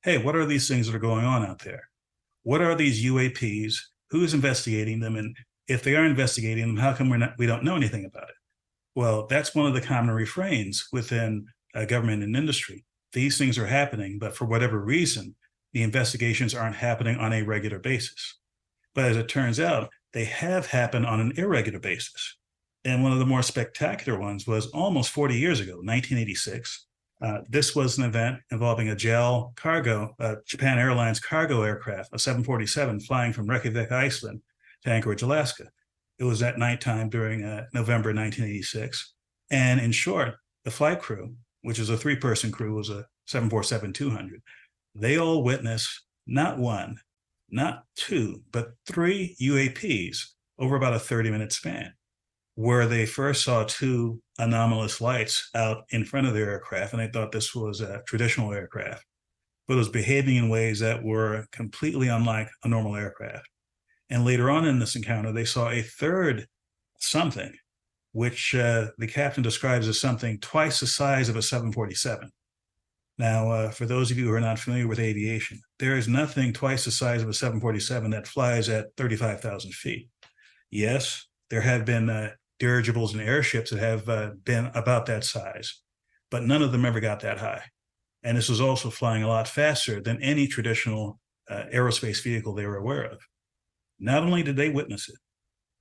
hey, what are these things that are going on out there? What are these UAPs? Who's investigating them? And if they are investigating them, how come we don't know anything about it? Well, that's one of the common refrains within government and industry. These things are happening, but for whatever reason, the investigations aren't happening on a regular basis. But as it turns out, they have happened on an irregular basis. And one of the more spectacular ones was almost 40 years ago, 1986. This was an event involving a JAL cargo, Japan Airlines cargo aircraft, a 747 flying from Reykjavik, Iceland to Anchorage, Alaska. It was at nighttime during November 1986. And in short, the flight crew, which is a three-person crew, was a 747-200. They all witnessed not one, not two, but three UAPs over about a 30-minute span, where they first saw two anomalous lights out in front of their aircraft, and they thought this was a traditional aircraft, but it was behaving in ways that were completely unlike a normal aircraft. And later on in this encounter, they saw a third something, which the captain describes as something twice the size of a 747. Now, for those of you who are not familiar with aviation, there is nothing twice the size of a 747 that flies at 35,000 feet. Yes, there have been dirigibles and airships that have been about that size, but none of them ever got that high. And this was also flying a lot faster than any traditional aerospace vehicle they were aware of. Not only did they witness it,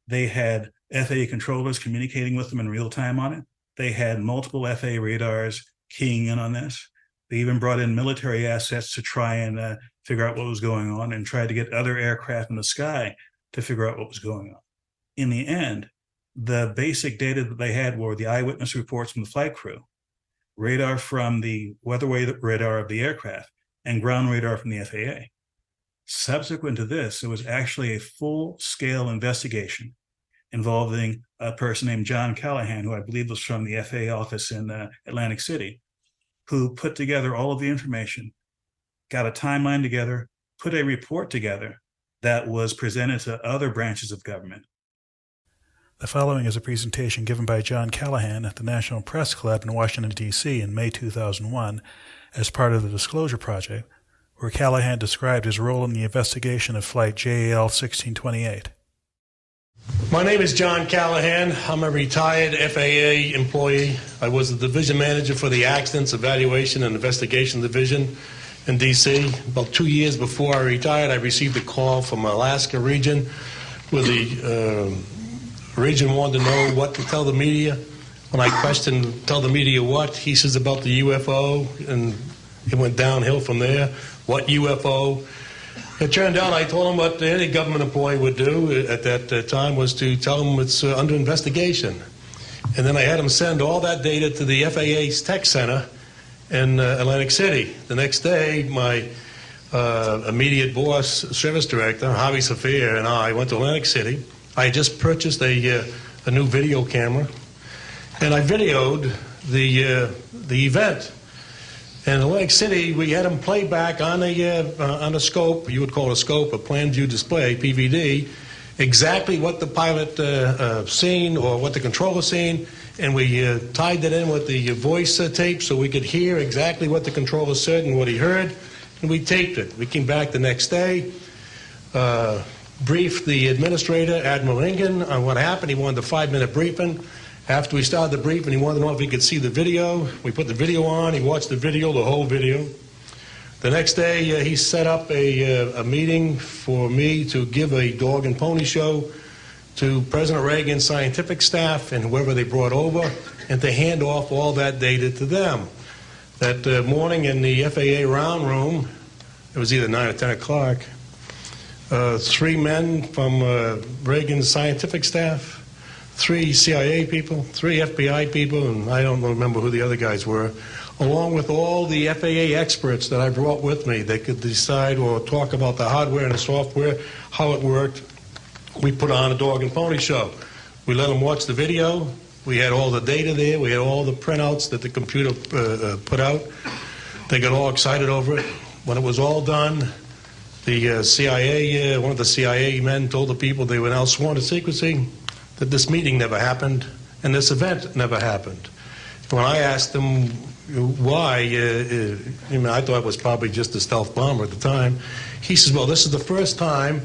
they had FAA controllers communicating with them in real time on it. They had multiple FAA radars keying in on this. They even brought in military assets to try and figure out what was going on and tried to get other aircraft in the sky to figure out what was going on. In the end, the basic data that they had were the eyewitness reports from the flight crew, radar from the weatherway radar of the aircraft, and ground radar from the FAA. Subsequent to this, it was actually a full-scale investigation involving a person named John Callahan, who I believe was from the FAA office in Atlantic City, who put together all of the information, got a timeline together, put a report together that was presented to other branches of government. The following is a presentation given by John Callahan at the National Press Club in Washington, D.C. in May 2001 as part of the Disclosure Project, where Callahan described his role in the investigation of Flight JAL 1628. My name is John Callahan. I'm a retired FAA employee. I was the division manager for the Accidents Evaluation and Investigation Division in D.C. About 2 years before I retired, I received a call from Alaska region where the region wanted to know what to tell the media. When I questioned, tell the media what, he says about the UFO, and it went downhill from there. What UFO? It turned out I told him what any government employee would do at that time was to tell him it's under investigation. And then I had him send all that data to the FAA's tech center in Atlantic City. The next day, my immediate boss, service director, Javi Safir, and I went to Atlantic City. I had just purchased a new video camera, and I videoed the event. And in Atlantic City, we had them play back on a scope, you would call it a scope, a plan view display, PVD, exactly what the pilot seen or what the controller seen, and we tied that in with the voice tape so we could hear exactly what the controller said and what he heard, and we taped it. We came back the next day, briefed the administrator, Admiral Ingen, on what happened. He wanted a 5-minute briefing. After we started the briefing, he wanted to know if he could see the video. We put the video on. He watched the video, the whole video. The next day, he set up a meeting for me to give a dog and pony show to President Reagan's scientific staff and whoever they brought over, and to hand off all that data to them. That morning in the FAA round room, it was either 9 or 10 o'clock, 3 men from Reagan's scientific staff, 3 CIA people, 3 FBI people, and I don't remember who the other guys were, along with all the FAA experts that I brought with me that could decide or talk about the hardware and the software, how it worked. We put on a dog and pony show. We let them watch the video. We had all the data there. We had all the printouts that the computer put out. They got all excited over it. When it was all done, the CIA, one of the CIA men told the people they were now sworn to secrecy, that this meeting never happened and this event never happened. When I asked them why. I thought it was probably just a stealth bomber at the time. He says, well, this is the first time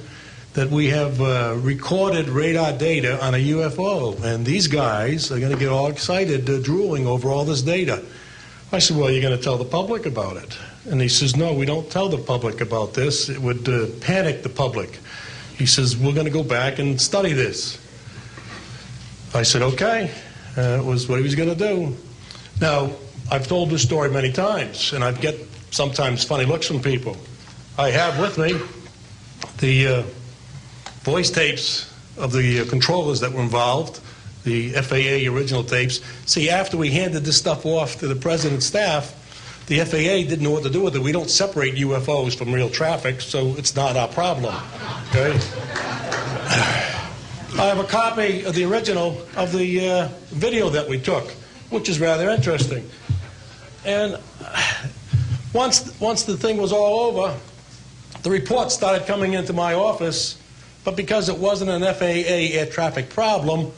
that we have recorded radar data on a UFO, and these guys are going to get all excited, drooling over all this data. I said, well, you're going to tell the public about it? And he says, no, we don't tell the public about this. It would panic the public. He says, we're going to go back and study this. I said, okay. It was what he was going to do. Now, I've told this story many times, and I get sometimes funny looks from people. I have with me the voice tapes of the controllers that were involved, the FAA original tapes. See, after we handed this stuff off to the president's staff, the FAA didn't know what to do with it. We don't separate UFOs from real traffic, so it's not our problem. Okay? I have a copy of the original of the video that we took, which is rather interesting. And once the thing was all over, the reports started coming into my office, but because it wasn't an FAA air traffic problem,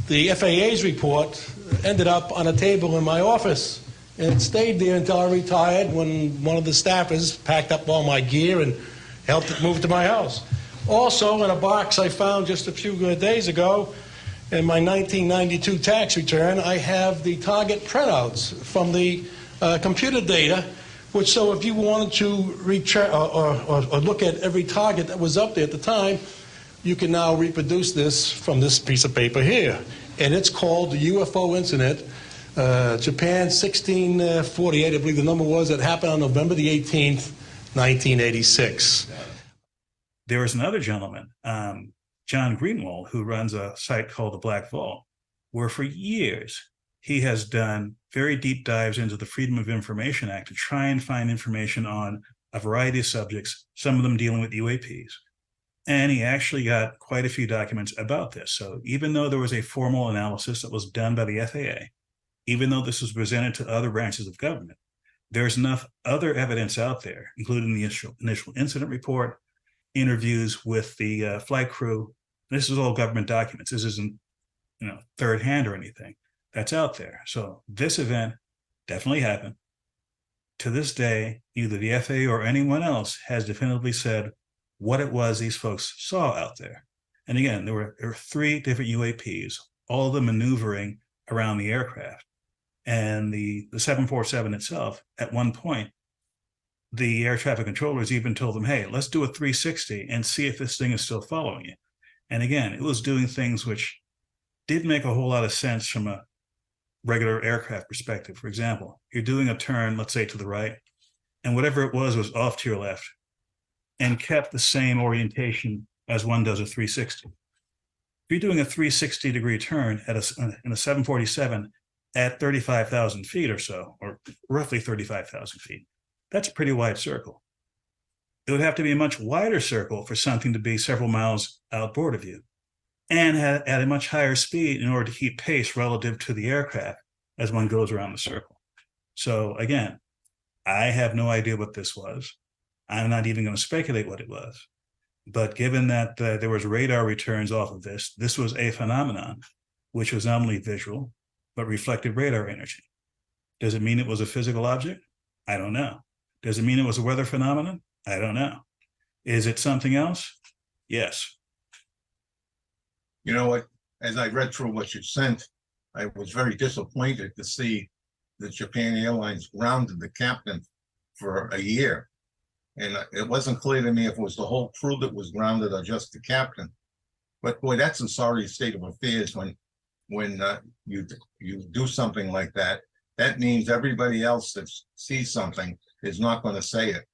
the FAA's report ended up on a table in my office. And it stayed there until I retired, when one of the staffers packed up all my gear and helped it move to my house. Also, in a box I found just a few days ago, in my 1992 tax return, I have the target printouts from the computer data, which, so if you wanted to or look at every target that was up there at the time, you can now reproduce this from this piece of paper here. And it's called the UFO incident, Japan 1648, I believe the number was, that happened on November the 18th, 1986. There was another gentleman, John Greenwald, who runs a site called the Black Vault, where for years he has done very deep dives into the Freedom of Information Act to try and find information on a variety of subjects, some of them dealing with UAPs. And he actually got quite a few documents about this. So even though there was a formal analysis that was done by the FAA, even though this was presented to other branches of government, there's enough other evidence out there, including the initial incident report, interviews with the flight crew. This is all government documents. This isn't, third hand or anything. That's out there. So this event definitely happened. To this day, neither the FAA or anyone else has definitively said what it was these folks saw out there. And again, there were 3 different UAPs, all of them maneuvering around the aircraft. And the 747 itself, at one point, the air traffic controllers even told them, hey, let's do a 360 and see if this thing is still following you. And again, it was doing things which didn't make a whole lot of sense from a regular aircraft perspective. For example, you're doing a turn, let's say to the right, and whatever it was off to your left and kept the same orientation as one does a 360. If you're doing a 360-degree turn in a 747 at 35,000 feet or so, or roughly 35,000 feet, that's a pretty wide circle. It would have to be a much wider circle for something to be several miles outboard of you and at a much higher speed in order to keep pace relative to the aircraft as one goes around the circle. So again, I have no idea what this was. I'm not even going to speculate what it was. But given that there was radar returns off of this, this was a phenomenon which was not only visual, but reflected radar energy. Does it mean it was a physical object? I don't know. Does it mean it was a weather phenomenon? I don't know. Is it something else? Yes. You know what? As I read through what you sent, I was very disappointed to see that Japan Airlines grounded the captain for a year. And it wasn't clear to me if it was the whole crew that was grounded or just the captain. But boy, that's a sorry state of affairs when you do something like that. That means everybody else that sees something is not going to say it.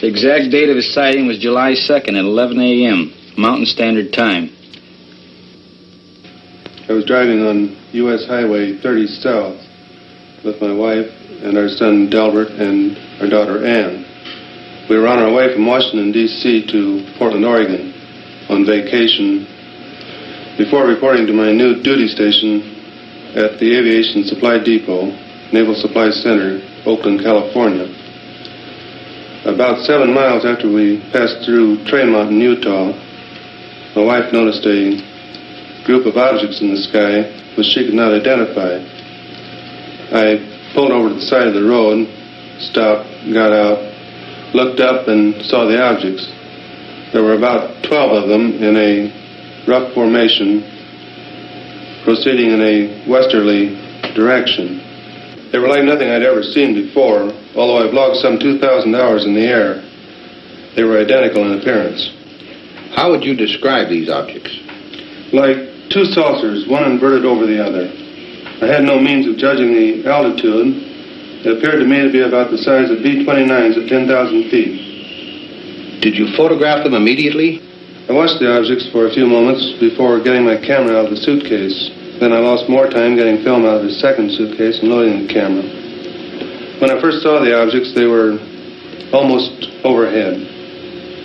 The exact date of his sighting was July 2nd at 11 a.m., Mountain Standard Time. I was driving on U.S. Highway 30 South with my wife and our son Delbert and our daughter Ann. We were on our way from Washington, D.C. to Portland, Oregon on vacation before reporting to my new duty station at the Aviation Supply Depot, Naval Supply Center, Oakland, California. About 7 miles after we passed through Trail Mountain, Utah, my wife noticed a group of objects in the sky which she could not identify. I pulled over to the side of the road, stopped, got out, looked up and saw the objects. There were about 12 of them in a rough formation proceeding in a westerly direction. They were like nothing I'd ever seen before, although I've logged some 2,000 hours in the air. They were identical in appearance. How would you describe these objects? Like two saucers, one inverted over the other. I had no means of judging the altitude. It appeared to me to be about the size of B-29s at 10,000 feet. Did you photograph them immediately? I watched the objects for a few moments before getting my camera out of the suitcase. Then I lost more time getting film out of the second suitcase and loading the camera. When I first saw the objects, they were almost overhead.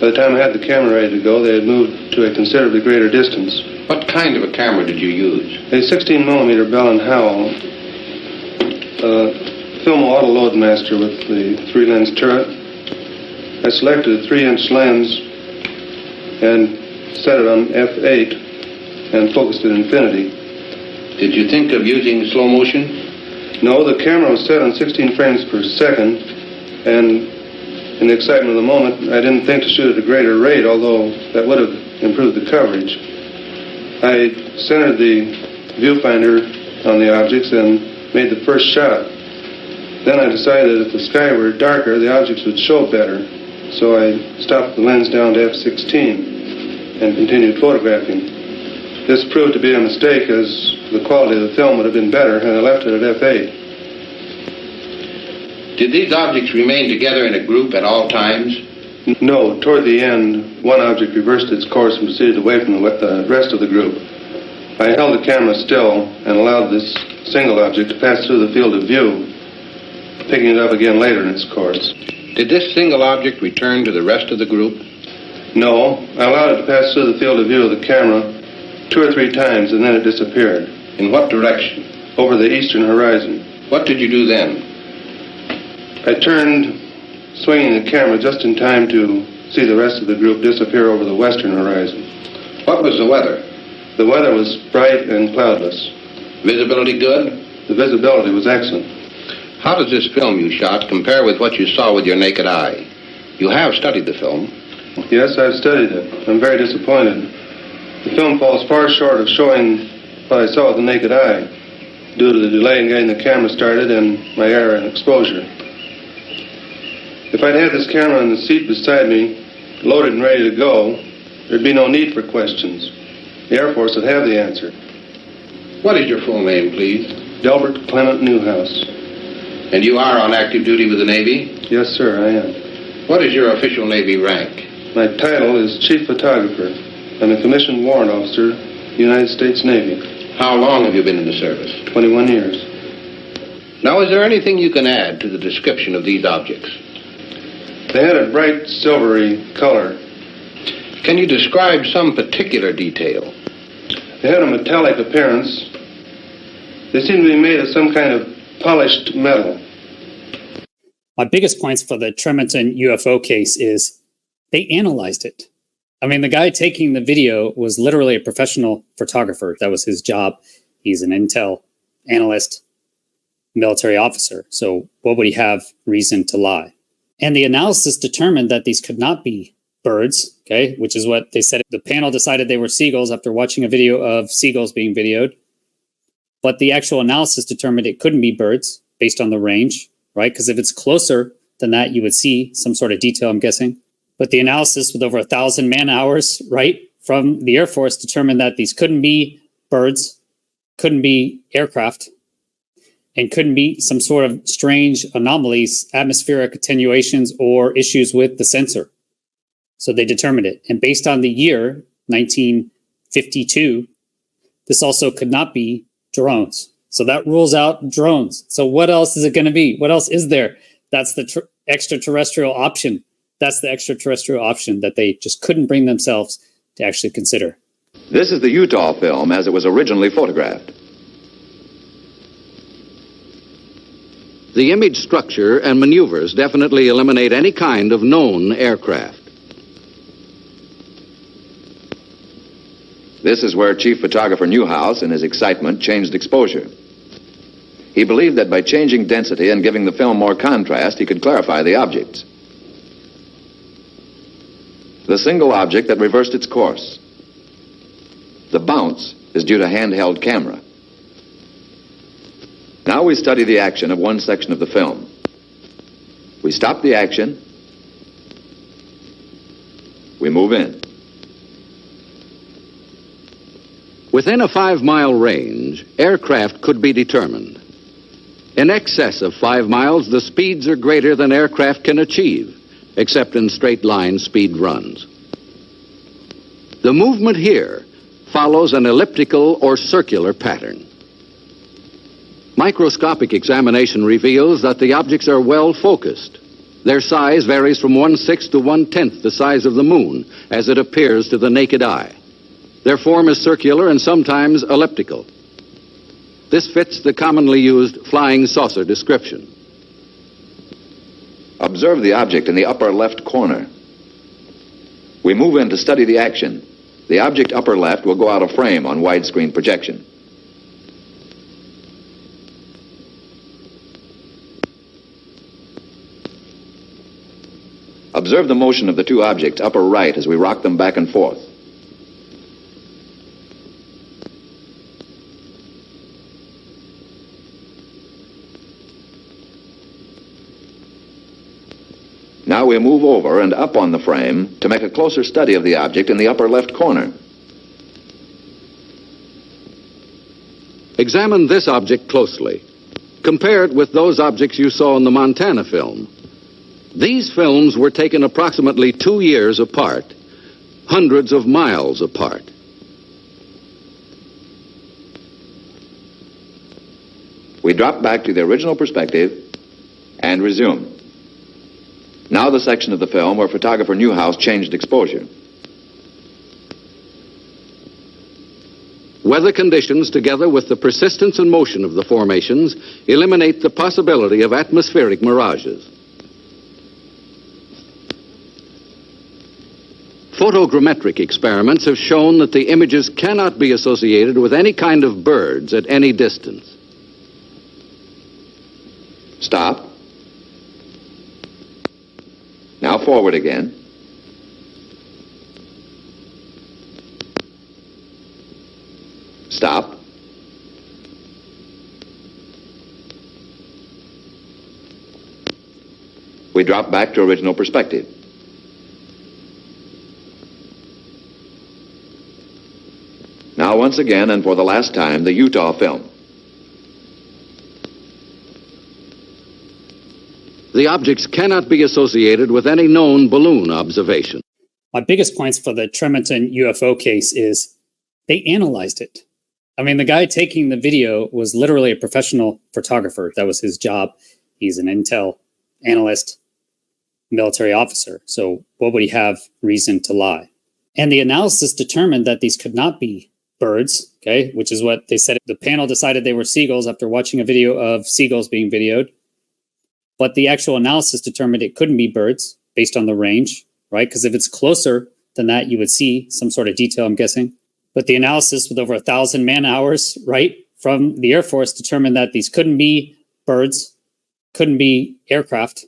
By the time I had the camera ready to go, they had moved to a considerably greater distance. What kind of a camera did you use? A 16mm Bell & Howell, film auto load master with the 3-lens turret. I selected a 3-inch lens and set it on f8 and focused at infinity. Did you think of using slow motion? No, the camera was set on 16 frames per second, and in the excitement of the moment, I didn't think to shoot at a greater rate, although that would have improved the coverage. I centered the viewfinder on the objects and made the first shot. Then I decided if the sky were darker, the objects would show better. So I stopped the lens down to f16 and continued photographing. This proved to be a mistake, as the quality of the film would have been better had I left it at f8. Did these objects remain together in a group at all times? No. Toward the end, one object reversed its course and proceeded away from the rest of the group. I held the camera still and allowed this single object to pass through the field of view, picking it up again later in its course. Did this single object return to the rest of the group? No. I allowed it to pass through the field of view of the camera 2 or 3 times, and then it disappeared. In what direction? Over the eastern horizon. What did you do then? I turned, swinging the camera just in time to see the rest of the group disappear over the western horizon. What was the weather? The weather was bright and cloudless. Visibility good? The visibility was excellent. How does this film you shot compare with what you saw with your naked eye? You have studied the film. Yes, I've studied it. I'm very disappointed. The film falls far short of showing what I saw with the naked eye, due to the delay in getting the camera started and my error in exposure. If I'd had this camera on the seat beside me, loaded and ready to go, there'd be no need for questions. The Air Force would have the answer. What is your full name, please? Delbert Clement Newhouse. And you are on active duty with the Navy? Yes, sir, I am. What is your official Navy rank? My title is Chief Photographer. I'm a commissioned warrant officer, United States Navy. How long have you been in the service? 21 years. Now, is there anything you can add to the description of these objects? They had a bright silvery color. Can you describe some particular detail? They had a metallic appearance. They seemed to be made of some kind of polished metal. My biggest points for the Tremonton UFO case is they analyzed it. I mean, the guy taking the video was literally a professional photographer. That was his job. He's an intel analyst, military officer. So what would he have reason to lie? And the analysis determined that these could not be birds, okay, which is what they said. The panel decided they were seagulls after watching a video of seagulls being videoed. But the actual analysis determined it couldn't be birds based on the range, right? Because if it's closer than that, you would see some sort of detail, I'm guessing. But the analysis with over 1,000 man hours, right, from the Air Force determined that these couldn't be birds, couldn't be aircraft. and couldn't meet some sort of strange anomalies, atmospheric attenuations, or issues with the sensor. So they determined it. And based on the year, 1952, this also could not be drones. So that rules out drones. So what else is it going to be? What else is there? That's the extraterrestrial option. That's the extraterrestrial option that they just couldn't bring themselves to actually consider. This is the Utah film as it was originally photographed. The image structure and maneuvers definitely eliminate any kind of known aircraft. This is where Chief Photographer Newhouse, in his excitement, changed exposure. He believed that by changing density and giving the film more contrast, he could clarify the objects. The single object that reversed its course. The bounce is due to handheld camera. Now we study the action of one section of the film. We stop the action. We move in. Within a 5-mile range, aircraft could be determined. In excess of 5 miles, the speeds are greater than aircraft can achieve, except in straight-line speed runs. The movement here follows an elliptical or circular pattern. Microscopic examination reveals that the objects are well focused. Their size varies from 1/6 to 1/10 the size of the moon as it appears to the naked eye. Their form is circular and sometimes elliptical. This fits the commonly used flying saucer description. Observe the object in the upper left corner. We move in to study the action. The object upper left will go out of frame on widescreen projection. Observe the motion of the two objects upper right as we rock them back and forth. Now we move over and up on the frame to make a closer study of the object in the upper left corner. Examine this object closely. Compare it with those objects you saw in the Montana film. These films were taken approximately 2 years apart, hundreds of miles apart. We drop back to the original perspective and resume. Now the section of the film where photographer Newhouse changed exposure. Weather conditions, together with the persistence and motion of the formations, eliminate the possibility of atmospheric mirages. Photogrammetric experiments have shown that the images cannot be associated with any kind of birds at any distance. Stop. Now forward again. Stop. We drop back to original perspective. Now once again and for the last time, the Utah film. The objects cannot be associated with any known balloon observation. My biggest points for the Tremonton UFO case is they analyzed it. I mean, the guy taking the video was literally a professional photographer. That was his job. He's an intel analyst, military officer. So what would he have reason to lie? And the analysis determined that these could not be birds, okay, which is what they said. The panel decided they were seagulls after watching a video of seagulls being videoed. But the actual analysis determined it couldn't be birds based on the range, right? Because if it's closer than that, you would see some sort of detail, I'm guessing. But the analysis with over 1,000 man-hours, right, from the Air Force determined that these couldn't be birds, couldn't be aircraft,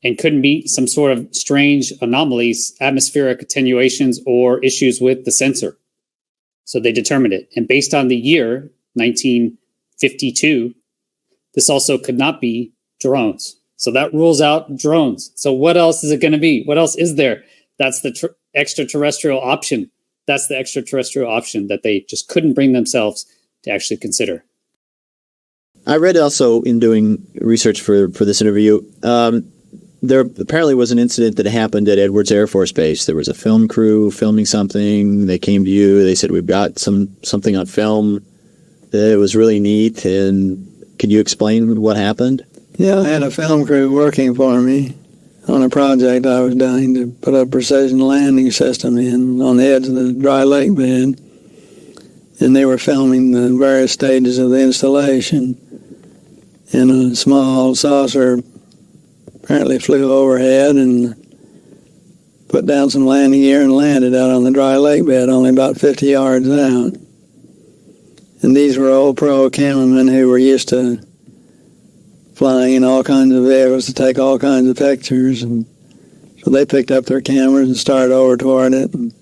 and couldn't be some sort of strange anomalies, atmospheric attenuations, or issues with the sensor. So they determined it. And based on the year, 1952, this also could not be drones. So that rules out drones. So what else is it going to be? What else is there? That's the extraterrestrial option. That's the extraterrestrial option that they just couldn't bring themselves to actually consider. I read also in doing research for this interview, there apparently was an incident that happened at Edwards Air Force Base. There was a film crew filming something. They came to you. They said, we've got something on film that was really neat. And can you explain what happened? Yeah, I had a film crew working for me on a project I was doing to put a precision landing system in on the edge of the dry lake bed. And they were filming the various stages of the installation. And a small saucer apparently flew overhead and put down some landing gear and landed out on the dry lake bed, only about 50 yards out. And these were old pro cameramen who were used to flying in all kinds of vehicles to take all kinds of pictures. And so they picked up their cameras and started over toward it and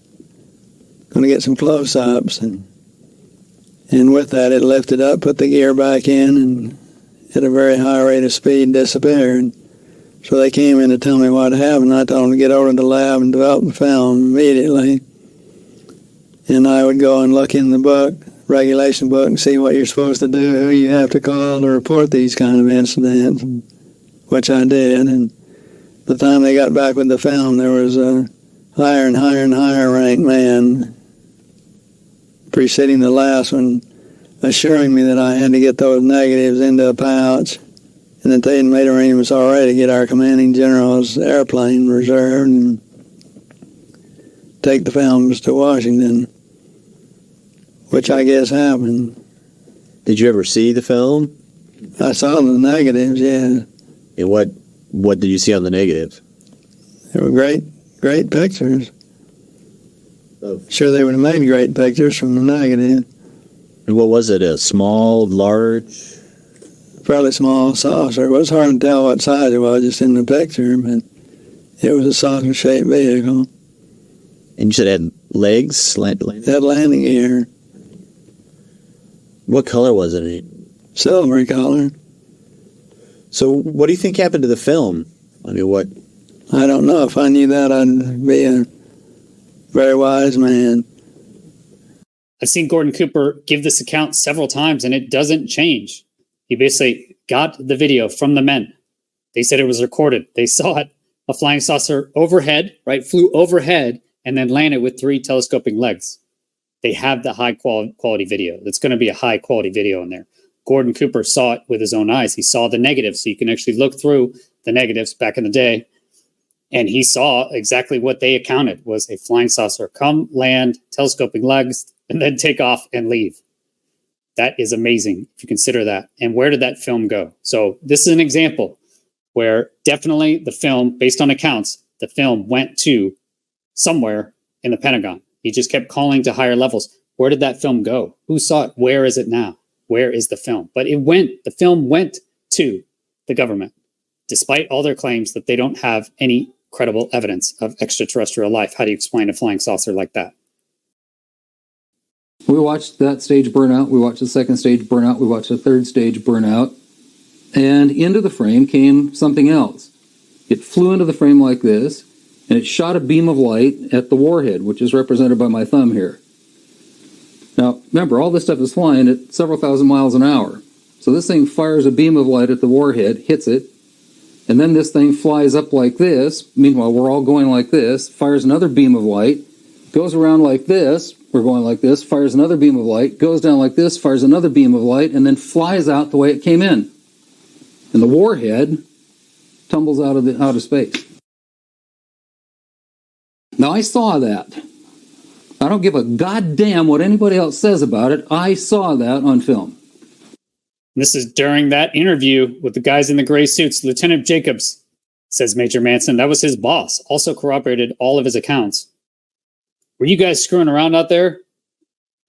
going to get some close-ups. And with that, it lifted up, put the gear back in, and at a very high rate of speed disappeared. So they came in to tell me what happened. I told them to get over to the lab and develop the film immediately. And I would go and look in the book, regulation book, and see what you're supposed to do, who you have to call to report these kind of incidents, which I did. And the time they got back with the film, there was a higher and higher and higher ranked man preceding the last one, assuring me that I had to get those negatives into a pouch, and that they had made arrangements already to get our commanding general's airplane reserved and take the films to Washington, which I guess happened. Did you ever see the film? I saw the negatives, yeah. And what did you see on the negatives? They were great pictures. Sure, they would have made great pictures from the negative. And what was it, a small, large? Fairly small saucer. It was hard to tell what size it was just in the picture, but it was a saucer-shaped vehicle. And you said it had legs? It had landing gear. What color was it? Silvery color. So what do you think happened to the film? I mean, what? I don't know. If I knew that, I'd be a very wise man. I've seen Gordon Cooper give this account several times, and it doesn't change. He basically got the video from the men. They said it was recorded. They saw it, a flying saucer overhead, right? Flew overhead and then landed with 3 telescoping legs. They have the high quality video. It's going to be a high quality video in there. Gordon Cooper saw it with his own eyes. He saw the negatives, so you can actually look through the negatives back in the day. And he saw exactly what they accounted was a flying saucer come, land, telescoping legs, and then take off and leave. That is amazing if you consider that. And where did that film go? So this is an example where definitely the film, based on accounts, the film went to somewhere in the Pentagon. He just kept calling to higher levels. Where did that film go? Who saw it? Where is it now? Where is the film? But the film went to the government, despite all their claims that they don't have any credible evidence of extraterrestrial life. How do you explain a flying saucer like that? We watched that stage burn out. We watched the second stage burn out. We watched the third stage burn out. And into the frame came something else. It flew into the frame like this, and it shot a beam of light at the warhead, which is represented by my thumb here. Now, remember, all this stuff is flying at several thousand miles an hour. So this thing fires a beam of light at the warhead, hits it, and then this thing flies up like this. Meanwhile, we're all going like this, fires another beam of light, goes around like this, we're going like this, fires another beam of light, goes down like this, fires another beam of light, and then flies out the way it came in. And the warhead tumbles out of space. Now, I saw that. I don't give a goddamn what anybody else says about it. I saw that on film. This is during that interview with the guys in the gray suits. Lieutenant Jacobs, says Major Manson, that was his boss, also corroborated all of his accounts. Were you guys screwing around out there?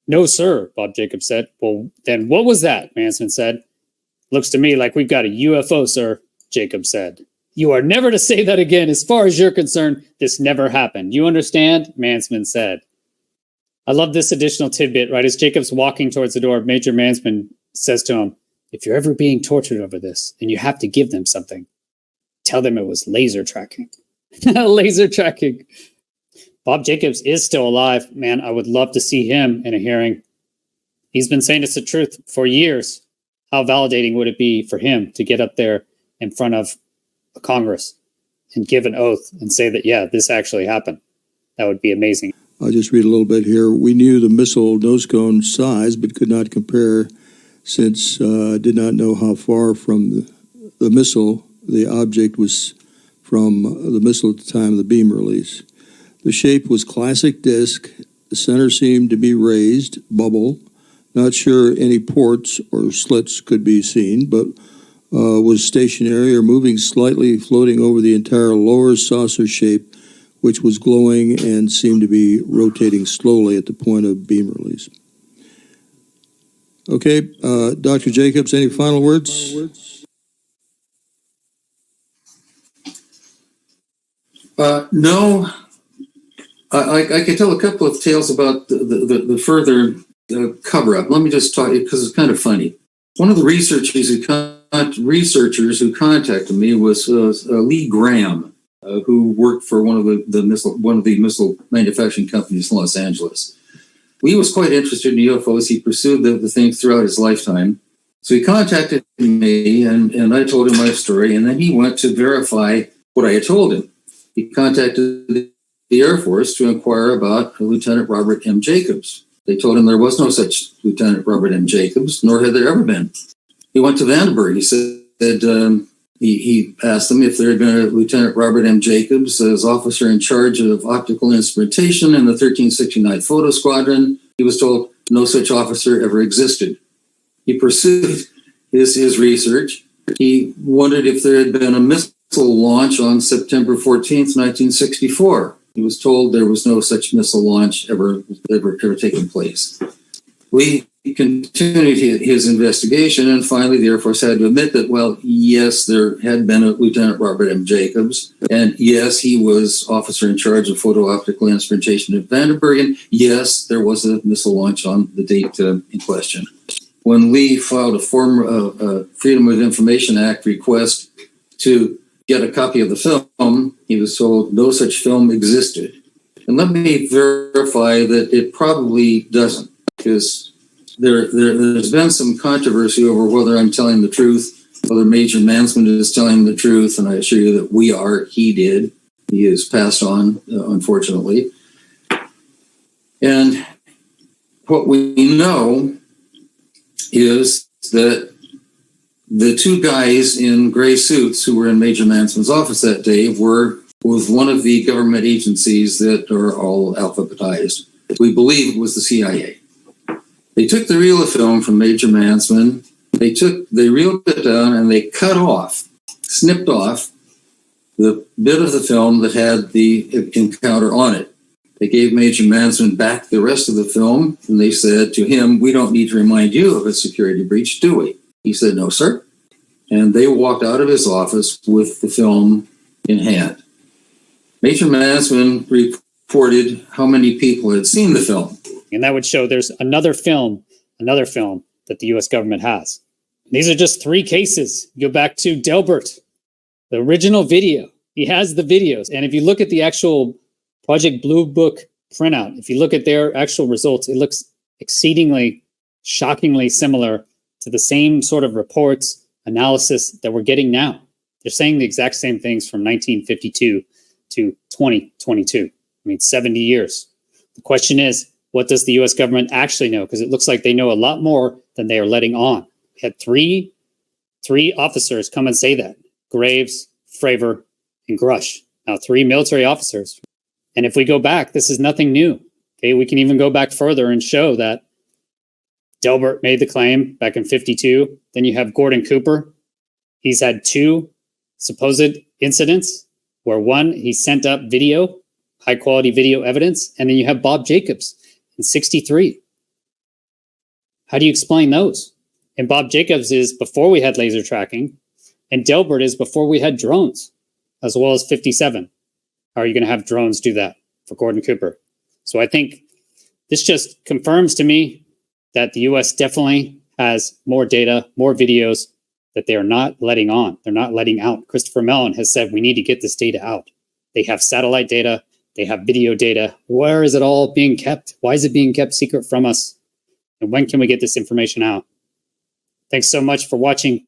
No, sir, Bob Jacobs said. Well, then what was that? Manson said. Looks to me like we've got a UFO, sir, Jacobs said. You are never to say that again. As far as you're concerned, this never happened. You understand? Manson said. I love this additional tidbit, right? As Jacobs walking towards the door, Major Manson says to him, if you're ever being tortured over this and you have to give them something, tell them it was laser tracking. Laser tracking. Bob Jacobs is still alive. Man, I would love to see him in a hearing. He's been saying it's the truth for years. how validating would it be for him to get up there in front of a Congress and give an oath and say that, yeah, this actually happened? That would be amazing. I'll just read a little bit here. We knew the missile nose cone size, but could not compare since did not know how far from the missile the object was from the missile at the time of the beam release. The shape was classic disc. The center seemed to be raised, bubble. Not sure any ports or slits could be seen, but was stationary or moving slightly, floating over the entire lower saucer shape, which was glowing and seemed to be rotating slowly at the point of beam release. Okay, Dr. Jacobs, any final words? No. I could tell a couple of tales about the further cover-up. Let me just talk, because it's kind of funny. One of the researchers who contacted me was Lee Graham, who worked for one of the missile manufacturing companies in Los Angeles. He was quite interested in UFOs. He pursued the thing throughout his lifetime. So he contacted me, and I told him my story, and then he went to verify what I had told him. He contacted the Air Force to inquire about Lieutenant Robert M. Jacobs. They told him there was no such Lieutenant Robert M. Jacobs, nor had there ever been. He went to Vandenberg. He said he asked them if there had been a Lieutenant Robert M. Jacobs as officer in charge of optical instrumentation in the 1369 Photo Squadron. He was told no such officer ever existed. He pursued his research. He wondered if there had been a missile launch on September 14th, 1964. He was told there was no such missile launch ever taken place. We continued his investigation, and finally the Air Force had to admit that, well, yes, there had been a Lieutenant Robert M. Jacobs, and yes, he was officer in charge of photo-optical instrumentation at Vandenberg, and yes, there was a missile launch on the date in question. When Lee filed a Freedom of Information Act request to get a copy of the film, he was told no such film existed. And let me verify that it probably doesn't, because there's been some controversy over whether I'm telling the truth, whether Major Mansman is telling the truth, and I assure you that we are. He did. He is passed on, unfortunately. And what we know is that the two guys in gray suits who were in Major Mansman's office that day were with one of the government agencies that are all alphabetized. We believe it was the CIA. They took the reel of film from Major Mansman, they reeled it down, and they snipped off the bit of the film that had the encounter on it. They gave Major Mansman back the rest of the film, and they said to him, "We don't need to remind you of a security breach, do we?" He said, "No, sir." And they walked out of his office with the film in hand. Major Mansman reported how many people had seen the film. And that would show there's another film that the U.S. government has. These are just 3 cases. Go back to Delbert, the original video. He has the videos. And if you look at the actual Project Blue Book printout, if you look at their actual results, it looks exceedingly, shockingly similar to the same sort of reports, analysis that we're getting now. They're saying the exact same things from 1952 to 2022. I mean, 70 years. The question is, what does the U.S. government actually know? Because it looks like they know a lot more than they are letting on. We had three officers come and say that. Graves, Fravor, and Grush. Now, 3 military officers. And if we go back, this is nothing new. Okay, we can even go back further and show that Delbert made the claim back in 52. Then you have Gordon Cooper. He's had 2 supposed incidents where one, he sent up video, high quality video evidence. And then you have Bob Jacobs in 63. How do you explain those? And Bob Jacobs is before we had laser tracking, and Delbert is before we had drones, as well as 57. How are you going to have drones do that for Gordon Cooper? So I think this just confirms to me that the U.S. definitely has more data, more videos that they are not letting on. They're not letting out. Christopher Mellon has said we need to get this data out. They have satellite data. They have video data. Where is it all being kept? Why is it being kept secret from us? And when can we get this information out? Thanks so much for watching.